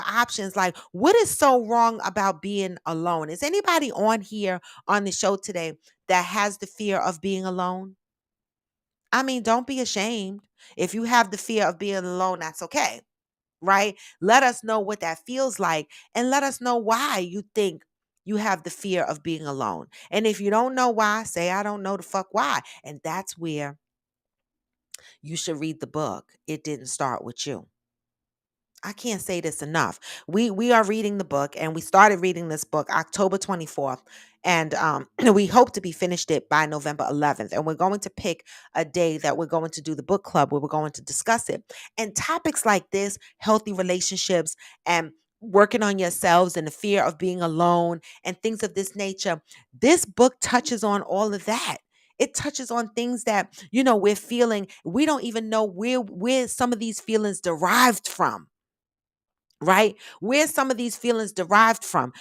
options. Like, what is so wrong about being alone? Is anybody on here on the show today that has the fear of being alone? I mean, don't be ashamed. If you have the fear of being alone, that's okay, right? Let us know what that feels like and let us know why you think you have the fear of being alone. And if you don't know why, say, "I don't know the fuck why." And that's where you should read the book. It didn't start with you. I can't say this enough. We are reading the book, and we started reading this book October 24th, and we hope to be finished it by November 11th. And we're going to pick a day that we're going to do the book club where we're going to discuss it. And topics like this, healthy relationships and working on yourselves and the fear of being alone and things of this nature. This book touches on all of that. It touches on things that, we're feeling. We don't even know where some of these feelings derived from, right? Where some of these feelings derived from.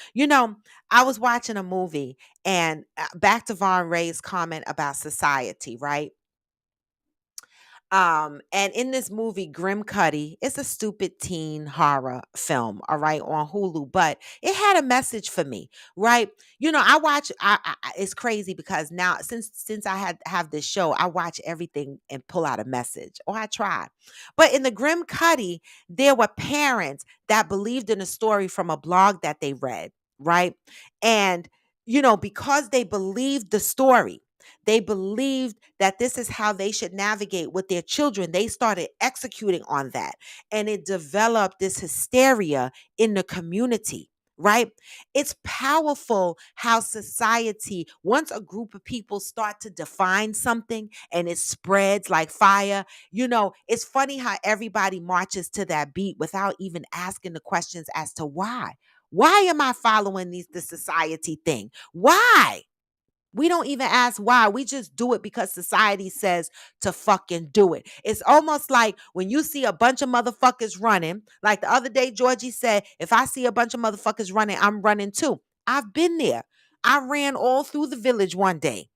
I was watching a movie, and back to Von Ray's comment about society, right? And in this movie, Grim Cuddy, it's a stupid teen horror film, all right, on Hulu, but it had a message for me, right? I watch. It's crazy because now, since I have this show, I watch everything and pull out a message, or I try. But in the Grim Cuddy, there were parents that believed in a story from a blog that they read, right? And because they believed the story, they believed that this is how they should navigate with their children. They started executing on that. And it developed this hysteria in the community, right? It's powerful how society, once a group of people start to define something and it spreads like fire, it's funny how everybody marches to that beat without even asking the questions as to why. Why am I following the society thing? Why? We don't even ask why. We just do it because society says to fucking do it. It's almost like when you see a bunch of motherfuckers running, like the other day, Georgie said, if I see a bunch of motherfuckers running, I'm running too. I've been there. I ran all through the village one day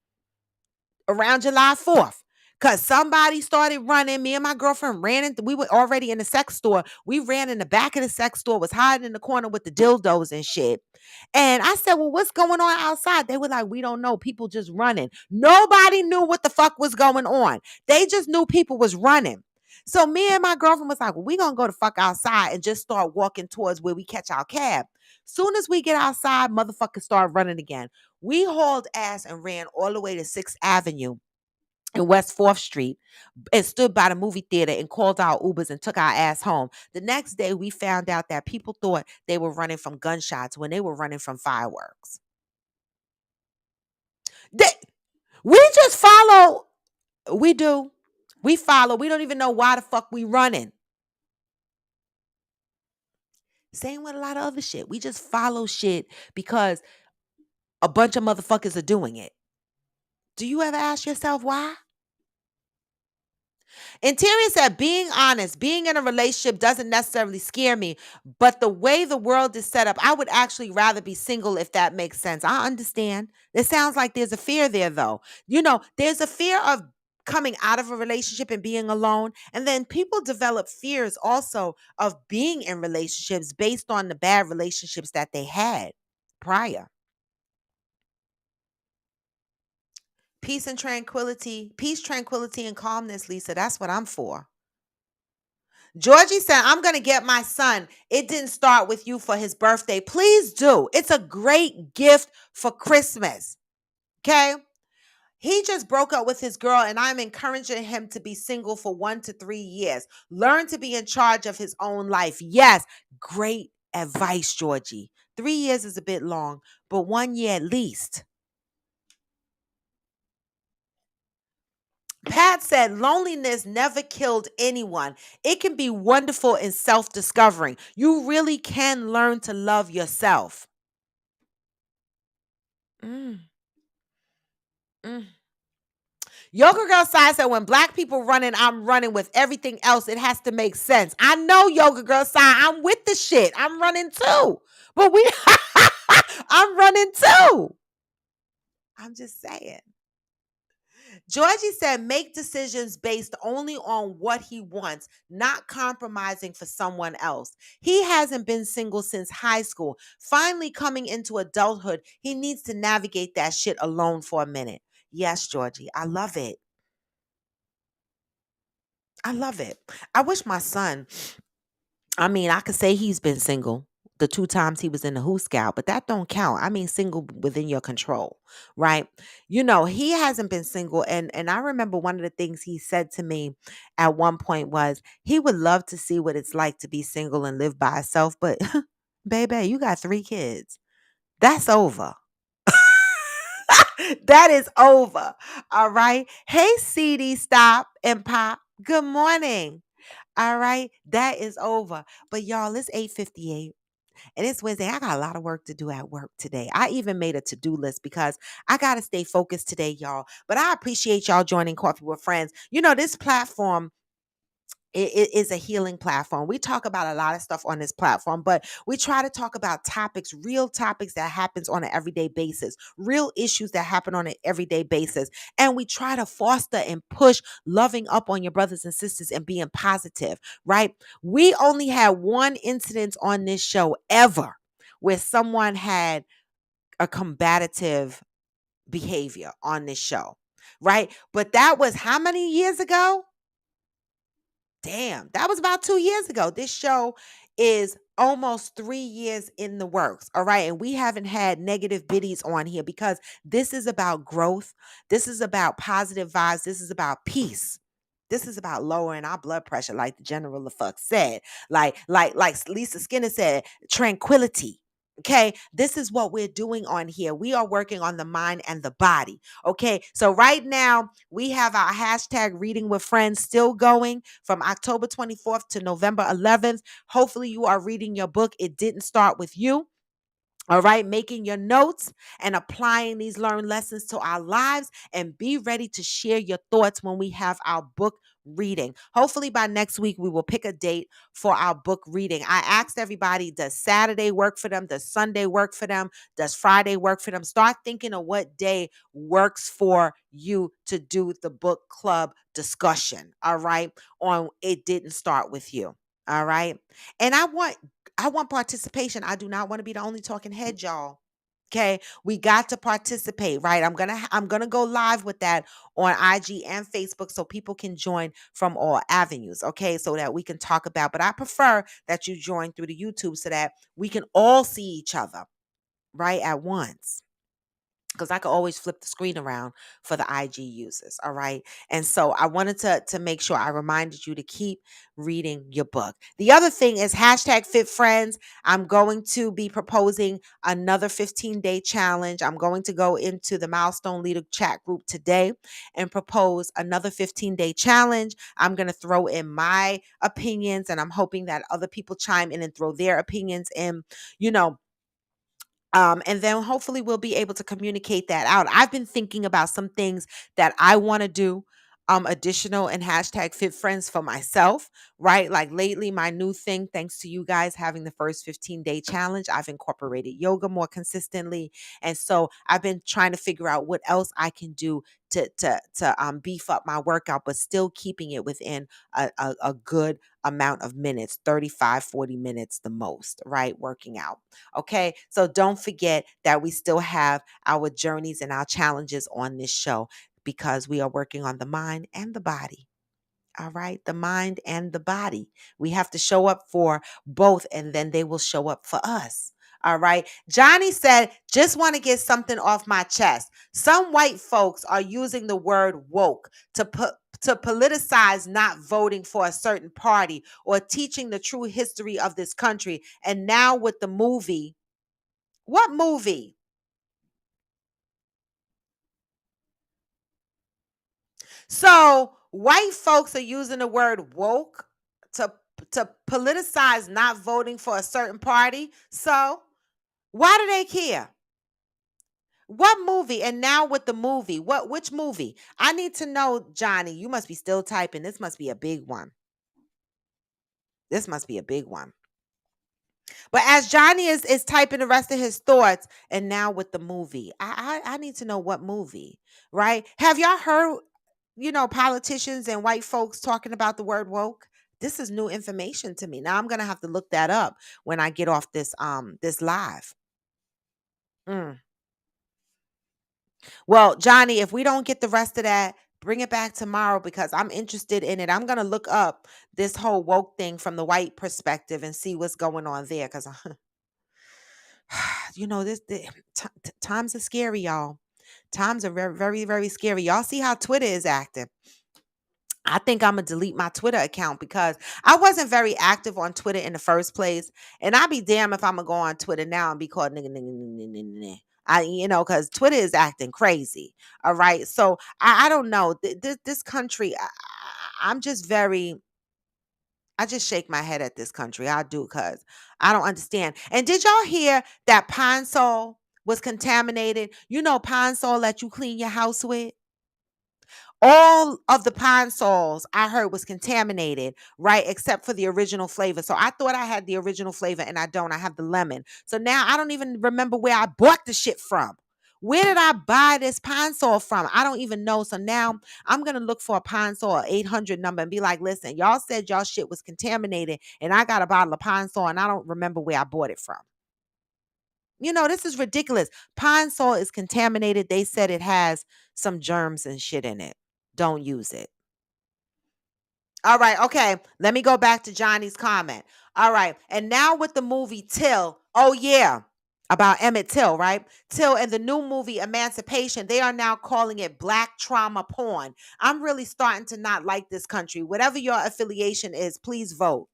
around July 4th. Cause somebody started running. Me and my girlfriend ran in. We were already in the sex store. We ran in the back of the sex store, was hiding in the corner with the dildos and shit. And I said, well, what's going on outside? They were like, we don't know. People just running. Nobody knew what the fuck was going on. They just knew people was running. So me and my girlfriend was like, well, we gonna go the fuck outside and just start walking towards where we catch our cab. Soon as we get outside, motherfuckers start running again. We hauled ass and ran all the way to 6th Avenue in West 4th Street and stood by the movie theater and called our Ubers and took our ass home. The next day, we found out that people thought they were running from gunshots when they were running from fireworks. They, we just follow. We do. We follow. We don't even know why the fuck we running. Same with a lot of other shit. We just follow shit because a bunch of motherfuckers are doing it. Do you ever ask yourself why? Interior said, being honest, being in a relationship doesn't necessarily scare me, but the way the world is set up, I would actually rather be single if that makes sense. I understand. It sounds like there's a fear there, though. There's a fear of coming out of a relationship and being alone. And then people develop fears also of being in relationships based on the bad relationships that they had prior. Peace, tranquility, and calmness, Lisa. That's what I'm for. Georgie said, I'm going to get my son. It didn't start with you for his birthday. Please do. It's a great gift for Christmas. Okay? He just broke up with his girl, and I'm encouraging him to be single for 1 to 3 years. Learn to be in charge of his own life. Yes, great advice, Georgie. 3 years is a bit long, but 1 year at least. Pat said loneliness never killed anyone. It can be wonderful in self-discovering. You really can learn to love yourself. Mm, mm. Yoga Girl Side said, when black people running, I'm running with everything else. It has to make sense. I know, Yoga Girl Side. I'm with the shit. I'm running too. But I'm running too. I'm just saying. Georgie said, make decisions based only on what he wants, not compromising for someone else. He hasn't been single since high school. Finally coming into adulthood, he needs to navigate that shit alone for a minute. Yes, Georgie, I love it. I love it. I wish my son, I could say he's been single the 2 times he was in the Who Scout, but that don't count. I mean single within your control, right? He hasn't been single, and I remember one of the things he said to me at one point was he would love to see what it's like to be single and live by himself, but baby, you got 3 kids. That's over. That is over. All right. Hey, CD, stop and pop. Good morning. All right, that is over. But y'all, it's 8:58 and it's Wednesday. I got a lot of work to do at work today. I even made a to-do list because I got to stay focused today, y'all. But I appreciate y'all joining Coffee with Friends. This platform it is a healing platform. We talk about a lot of stuff on this platform, but we try to talk about topics, real topics that happens on an everyday basis, real issues that happen on an everyday basis. And we try to foster and push loving up on your brothers and sisters and being positive, right? We only had one incident on this show ever where someone had a combative behavior on this show, right? But that was how many years ago? Damn, that was about 2 years ago. This show is almost 3 years in the works. All right. And we haven't had negative biddies on here because this is about growth. This is about positive vibes. This is about peace. This is about lowering our blood pressure, like the General LaFuck said. Like Lisa Skinner said, tranquility. Okay, this is what we're doing on here. We are working on the mind and the body. Okay, so right now we have our hashtag reading with friends still going from October 24th to November 11th. Hopefully, you are reading your book. It didn't start with you. All right, making your notes and applying these learned lessons to our lives, and be ready to share your thoughts when we have our book reading. Hopefully, by next week, we will pick a date for our book reading. I asked everybody, does Saturday work for them? Does Sunday work for them? Does Friday work for them? Start thinking of what day works for you to do the book club discussion. All right, on It Didn't Start With You. All right. And I want participation. I do not want to be the only talking head, y'all. Okay, we got to participate, right? I'm gonna go live with that on IG and Facebook so people can join from all avenues, okay? So that we can talk about. But I prefer that you join through the YouTube so that we can all see each other right at once, because I could always flip the screen around for the IG users. All right. And so I wanted to make sure I reminded you to keep reading your book. The other thing is hashtag Fit Friends. I'm going to be proposing another 15-day challenge. I'm going to go into the Milestone Leader chat group today and propose another 15-day challenge. I'm going to throw in my opinions, and I'm hoping that other people chime in and throw their opinions in. You know, and then hopefully we'll be able to communicate that out. I've been thinking about some things that I want to do additional and hashtag Fit Friends for myself, right? Like lately, my new thing, thanks to you guys having the first 15-day challenge, I've incorporated yoga more consistently. And so I've been trying to figure out what else I can do to beef up my workout, but still keeping it within a good amount of minutes, 35, 40 minutes the most, right? Working out. Okay. So don't forget that we still have our journeys and our challenges on this show, because we are working on the mind and the body. All right. The mind and the body. We have to show up for both, and then they will show up for us. All right. Johnny said, just want to get something off my chest. Some white folks are using the word woke to politicize not voting for a certain party or teaching the true history of this country. And now with the movie, what movie? So white folks are using the word woke to politicize not voting for a certain party. So why do they care? What movie? And now with the movie, which movie? I need to know, Johnny. You must be still typing. This must be a big one. This must be a big one. But as Johnny is typing the rest of his thoughts, and now with the movie, I need to know what movie, right? Have y'all heard, politicians and white folks talking about the word woke? This is new information to me. Now I'm gonna have to look that up when I get off this live. Mm. Well, Johnny, if we don't get the rest of that, bring it back tomorrow, because I'm interested in it. I'm gonna look up this whole woke thing from the white perspective and see what's going on there, because times are scary, y'all. Times are very, very, very scary. Y'all see how Twitter is acting. I think I'm gonna delete my Twitter account, because I wasn't very active on Twitter in the first place, and I'd be damn if I'm gonna go on Twitter now and be called nigga, nigga, nigga, nigga, nigga. Because Twitter is acting crazy. All right, so I don't know. This country, I'm just very. I just shake my head at this country. I do, because I don't understand. And did y'all hear that Pine Sol was contaminated? You know, Pine Sol that you clean your house with? All of the Pine Sols I heard was contaminated, right? Except for the original flavor. So I thought I had the original flavor, and I don't. I have the lemon. So now I don't even remember where I bought the shit from. Where did I buy this Pine Sol from? I don't even know. So now I'm going to look for a Pine Sol 800 number and be like, listen, y'all said y'all shit was contaminated, and I got a bottle of Pine Sol, and I don't remember where I bought it from. This is ridiculous. Pine Sol is contaminated. They said it has some germs and shit in it. Don't use it. All right. Okay. Let me go back to Johnny's comment. All right. And now with the movie Till. Oh, yeah. About Emmett Till, right? Till, and the new movie Emancipation, they are now calling it black trauma porn. I'm really starting to not like this country. Whatever your affiliation is, please vote.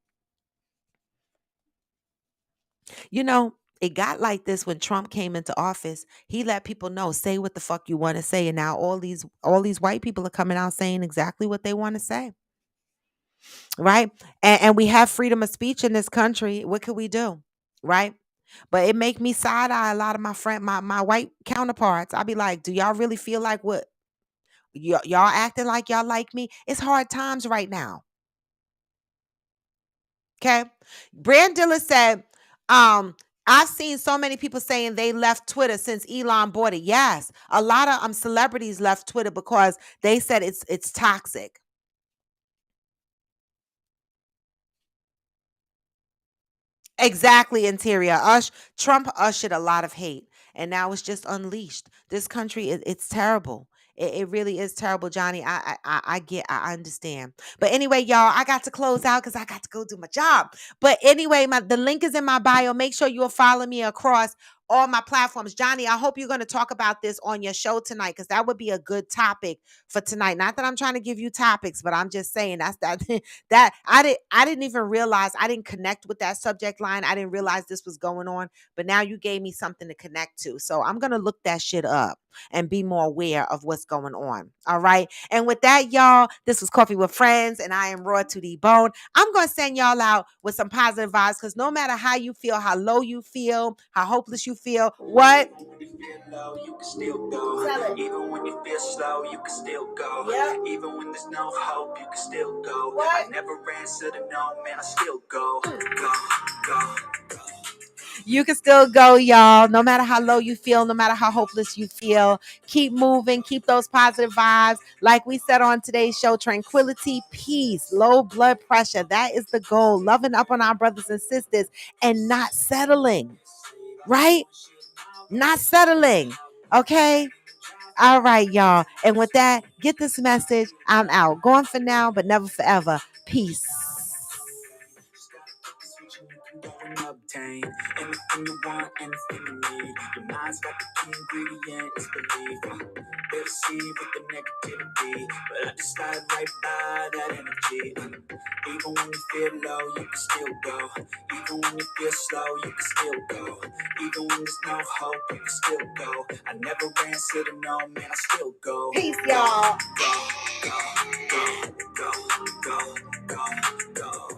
You know, it got like this when Trump came into office. He let people know, say what the fuck you want to say. And now all these white people are coming out saying exactly what they want to say. Right? And we have freedom of speech in this country. What could we do? Right? But it make me side eye a lot of my white counterparts. I be like, do y'all really feel like what y'all acting like y'all like me? It's hard times right now. Okay. Brand Diller said, I've seen so many people saying they left Twitter since Elon bought it. Yes. A lot of celebrities left Twitter because they said it's toxic. Exactly, Interior. Trump ushered a lot of hate, and now it's just unleashed. This country, it's terrible. It really is terrible, Johnny. I understand. But anyway, y'all, I got to close out because I got to go do my job. But anyway, the link is in my bio. Make sure you'll follow me across all my platforms. Johnny, I hope you're going to talk about this on your show tonight because that would be a good topic for tonight. Not that I'm trying to give you topics, but I'm just saying that's that that I didn't even realize I didn't connect with that subject line. I didn't realize this was going on, but now you gave me something to connect to. So I'm going to look that shit up and be more aware of what's going on. All right. And with that, y'all, this was Coffee with Friends, and I am raw to the bone. I'm going to send y'all out with some positive vibes because no matter how you feel, how low you feel, how hopeless you feel, what? You feel low, you can still go. Tell it. Even when you feel slow, you can still go. Yep. Even when there's no hope, you can still go. What? I never answer to no, man, I still go. Go. You can still go, y'all. No matter how low you feel, no matter how hopeless you feel, keep moving, keep those positive vibes. Like we said on today's show, tranquility, peace, low blood pressure. That is the goal. Loving up on our brothers and sisters and not settling, right? Not settling. Okay. All right, y'all. And with that, get this message. I'm out. Going for now, but never forever. Peace. Obtain anything you want, anything you need. Your mind's got the key ingredient, it's belief. They receive with the negativity, but I just slide right by that energy. Even when you feel low, you can still go. Even when you feel slow, you can still go. Even when there's no hope, you can still go. I never answer to no, man, I still go. Peace, y'all. Go, go, go, go, go, go, go.